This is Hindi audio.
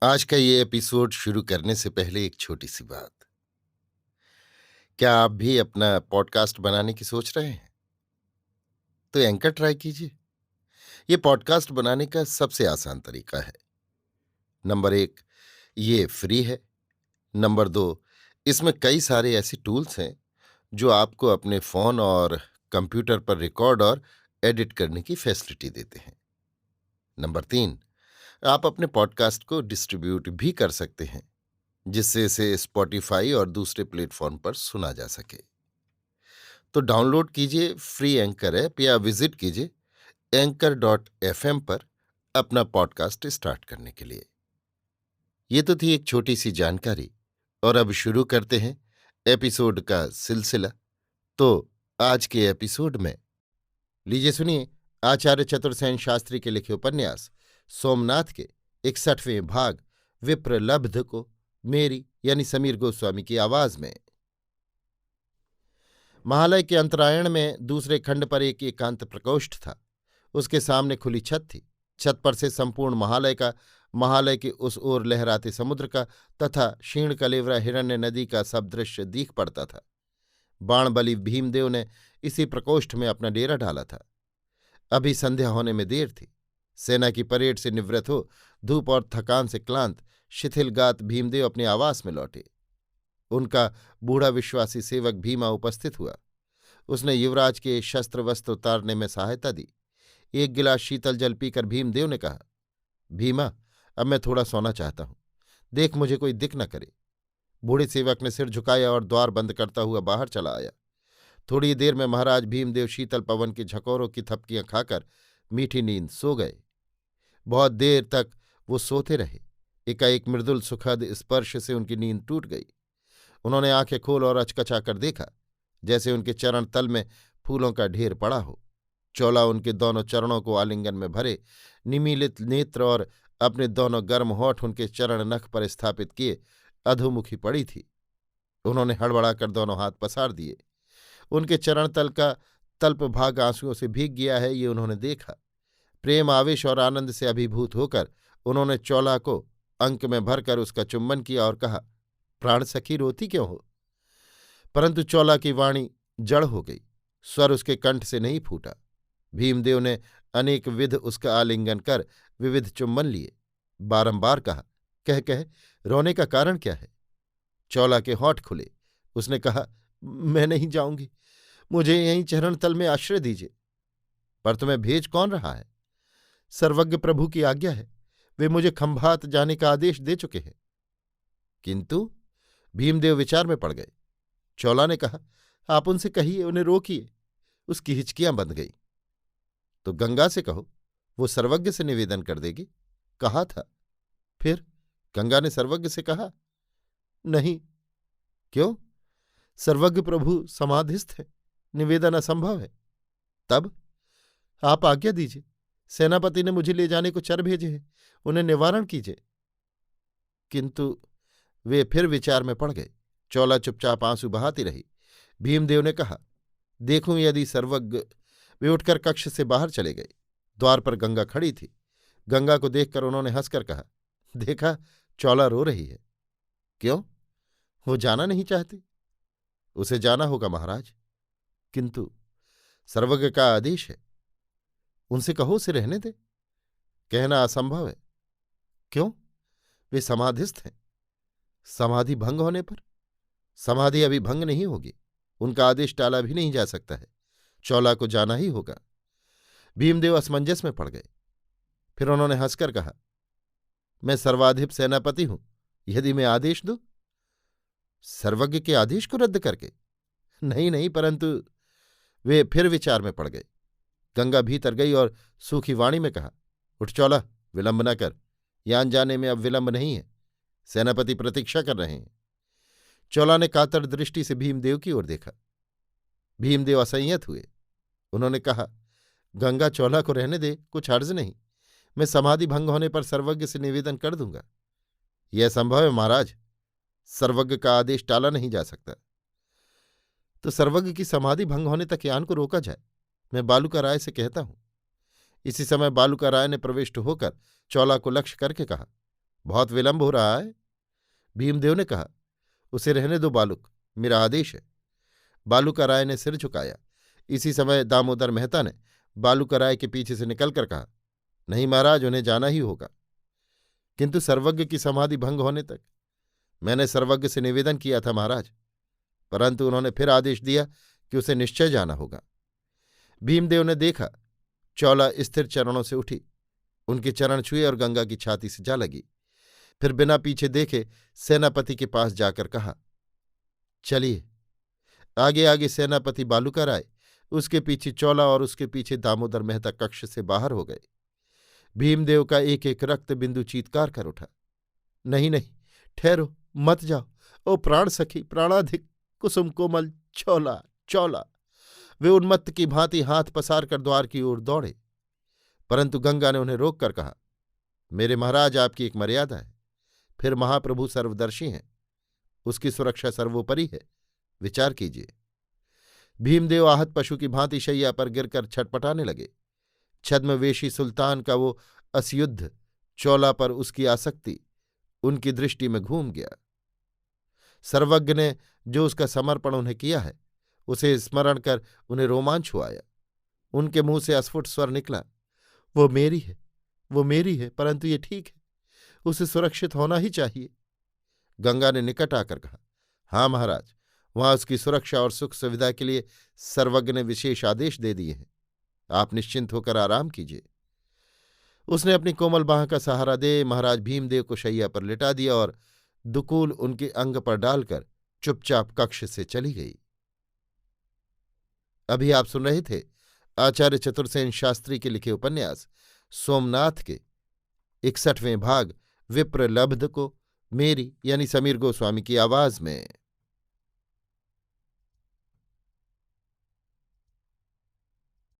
आज का ये एपिसोड शुरू करने से पहले एक छोटी सी बात। क्या आप भी अपना पॉडकास्ट बनाने की सोच रहे हैं? तो एंकर ट्राई कीजिए। ये पॉडकास्ट बनाने का सबसे आसान तरीका है। नंबर 1, ये फ्री है। नंबर 2, इसमें कई सारे ऐसे टूल्स हैं जो आपको अपने फ़ोन और कंप्यूटर पर रिकॉर्ड और एडिट करने की फैसिलिटी देते हैं। नंबर 3, आप अपने पॉडकास्ट को डिस्ट्रीब्यूट भी कर सकते हैं, जिससे इसे स्पॉटिफाई और दूसरे प्लेटफॉर्म पर सुना जा सके। तो डाउनलोड कीजिए फ्री एंकर ऐप या विजिट कीजिए anchor.fm पर अपना पॉडकास्ट स्टार्ट करने के लिए। ये तो थी एक छोटी सी जानकारी, और अब शुरू करते हैं एपिसोड का सिलसिला। तो आज के एपिसोड में लीजिए सुनिए आचार्य चतुर्सेन शास्त्री के लिखे उपन्यास सोमनाथ के 61वें भाग विप्रलब्ध को मेरी यानी समीर गोस्वामी की आवाज में। महालय के अंतरायण में दूसरे खंड पर एक एकांत प्रकोष्ठ था। उसके सामने खुली छत थी। छत पर से संपूर्ण महालय का, महालय के उस ओर लहराते समुद्र का तथा क्षीण कलेवरा हिरण्य नदी का सब दृश्य दीख पड़ता था। बाणबली भीमदेव ने इसी प्रकोष्ठ में अपना डेरा डाला था। अभी संध्या होने में देर थी। सेना की परेड से निवृत्त हो, धूप और थकान से क्लांत, शिथिलगात भीमदेव अपने आवास में लौटे। उनका बूढ़ा विश्वासी सेवक भीमा उपस्थित हुआ। उसने युवराज के शस्त्र वस्त्र उतारने में सहायता दी। एक गिलास शीतल जल पीकर भीमदेव ने कहा, भीमा, अब मैं थोड़ा सोना चाहता हूं। देख मुझे कोई दिख न करे। बूढ़े सेवक ने सिर झुकाया और द्वार बंद करता हुआ बाहर चला आया। थोड़ी देर में महाराज भीमदेव शीतल पवन के झकोरों की थपकियां खाकर मीठी नींद सो गए। बहुत देर तक वो सोते रहे। एकाएक मृदुल सुखद स्पर्श से उनकी नींद टूट गई। उन्होंने आंखें खोल और अचकचा कर देखा, जैसे उनके चरण तल में फूलों का ढेर पड़ा हो। चोला उनके दोनों चरणों को आलिंगन में भरे, निमीलित नेत्र और अपने दोनों गर्म होठ उनके चरण नख पर स्थापित किए अधोमुखी पड़ी थी। उन्होंने हड़बड़ाकर दोनों हाथ पसार दिए। उनके चरण तल का तल्प भाग आंसुओं से भीग गया है, ये उन्होंने देखा। प्रेम, आवेश और आनंद से अभिभूत होकर उन्होंने चोला को अंक में भरकर उसका चुंबन किया और कहा, प्राण सखी, रोती क्यों हो? परंतु चोला की वाणी जड़ हो गई। स्वर उसके कंठ से नहीं फूटा। भीमदेव ने अनेक विध उसका आलिंगन कर विविध चुम्बन लिए। बारंबार कहा, कह रोने का कारण क्या है? चौला के होठ खुले। उसने कहा, मैं नहीं जाऊंगी, मुझे यहीं चरण तल में आश्रय दीजिए। पर तुम्हें भेज कौन रहा है? सर्वज्ञ प्रभु की आज्ञा है। वे मुझे खंभात जाने का आदेश दे चुके हैं। किंतु भीमदेव विचार में पड़ गए। चौला ने कहा, आप उनसे कहिए, उन्हें रोकिए। उसकी हिचकियां बंध गई। तो गंगा से कहो, वो सर्वज्ञ से निवेदन कर देगी। कहा था। फिर गंगा ने सर्वज्ञ से कहा, नहीं। क्यों? सर्वज्ञ प्रभु समाधिस्थ है, निवेदन असंभव है। तब आप आज्ञा दीजिए। सेनापति ने मुझे ले जाने को चर भेजे हैं, उन्हें निवारण कीजिए। किंतु वे फिर विचार में पड़ गए। चौला चुपचाप आंसू बहाती रही। भीमदेव ने कहा, देखूं यदि सर्वज्ञ। वे उठकर कक्ष से बाहर चले गए। द्वार पर गंगा खड़ी थी। गंगा को देखकर उन्होंने हंसकर कहा, देखा, चौला रो रही है। क्यों? वो जाना नहीं चाहती? उसे जाना होगा महाराज, किंतु सर्वज्ञ का आदेश है। उनसे कहो उसे रहने दे। कहना असंभव है। क्यों? वे समाधिस्थ हैं। समाधि भंग होने पर? समाधि अभी भंग नहीं होगी। उनका आदेश टाला भी नहीं जा सकता है। चौला को जाना ही होगा। भीमदेव असमंजस में पड़ गए। फिर उन्होंने हंसकर कहा, मैं सर्वाधिप सेनापति हूं, यदि मैं आदेश दूं? सर्वज्ञ के आदेश को रद्द करके? नहीं नहीं, परंतु। वे फिर विचार में पड़ गए। गंगा भीतर गई और सूखी वाणी में कहा, उठ चौला, विलंब न कर। यान जाने में अब विलंब नहीं है। सेनापति प्रतीक्षा कर रहे हैं। चौला ने कातर दृष्टि से भीमदेव की ओर देखा। भीमदेव असंयत हुए। उन्होंने कहा, गंगा, चौला को रहने दे, कुछ हर्ज नहीं। मैं समाधि भंग होने पर सर्वज्ञ से निवेदन कर दूंगा। यह संभव है महाराज। सर्वज्ञ का आदेश टाला नहीं जा सकता। तो सर्वज्ञ की समाधि भंग होने तक यान को रोका जाए। मैं बालूका राय से कहता हूं। इसी समय बालूका राय ने प्रविष्ट होकर चौला को लक्ष्य करके कहा, बहुत विलंब हो रहा है। भीमदेव ने कहा, उसे रहने दो बालुक, मेरा आदेश है। बालूका ने सिर झुकाया। इसी समय दामोदर मेहता ने बालूका के पीछे से निकलकर कहा, नहीं महाराज, उन्हें जाना ही होगा। किंतु सर्वज्ञ की समाधि भंग होने तक। मैंने सर्वज्ञ से निवेदन किया था महाराज, परंतु उन्होंने फिर आदेश दिया कि उसे निश्चय जाना होगा। भीमदेव ने देखा, चौला स्थिर चरणों से उठी, उनके चरण छुए और गंगा की छाती से जा लगी। फिर बिना पीछे देखे सेनापति के पास जाकर कहा, चलिए। आगे आगे सेनापति बालूका, उसके पीछे चौला और उसके पीछे दामोदर मेहता कक्ष से बाहर हो गए। भीमदेव का एक एक रक्त बिंदु चीत्कार कर उठा, नहीं नहीं, ठहरो, मत जाओ, ओ प्राण सखी, प्राणाधिक, कुसुम कोमल, चौला चौला। वे उन्मत्त की भांति हाथ पसार कर द्वार की ओर दौड़े, परंतु गंगा ने उन्हें रोक कर कहा, मेरे महाराज, आपकी एक मर्यादा है। फिर महाप्रभु सर्वदर्शी हैं, उसकी सुरक्षा सर्वोपरि है, विचार कीजिए। भीमदेव आहत पशु की भांति शैया पर गिरकर छटपटाने लगे। छद्मवेशी सुल्तान का वो असयुद्ध चौला पर उसकी आसक्ति उनकी दृष्टि में घूम गया। सर्वज्ञ ने जो उसका समर्पण उन्हें किया है, उसे स्मरण कर उन्हें रोमांच हो आया। उनके मुंह से अस्फुट स्वर निकला, वो मेरी है, वो मेरी है, परंतु ये ठीक है, उसे सुरक्षित होना ही चाहिए। गंगा ने निकट आकर कहा, हाँ महाराज, वहां उसकी सुरक्षा और सुख सुविधा के लिए सर्वज्ञ ने विशेष आदेश दे दिए हैं। आप निश्चिंत होकर आराम कीजिए। उसने अपनी कोमल बाह का सहारा दे महाराज भीमदेव को शैया पर लिटा दिया और दुकूल उनके अंग पर डालकर चुपचाप कक्ष से चली गई। अभी आप सुन रहे थे आचार्य चतुर्सेन शास्त्री के लिखे उपन्यास सोमनाथ के 61वें भाग विप्रलब्ध को मेरी यानी समीर गोस्वामी की आवाज में।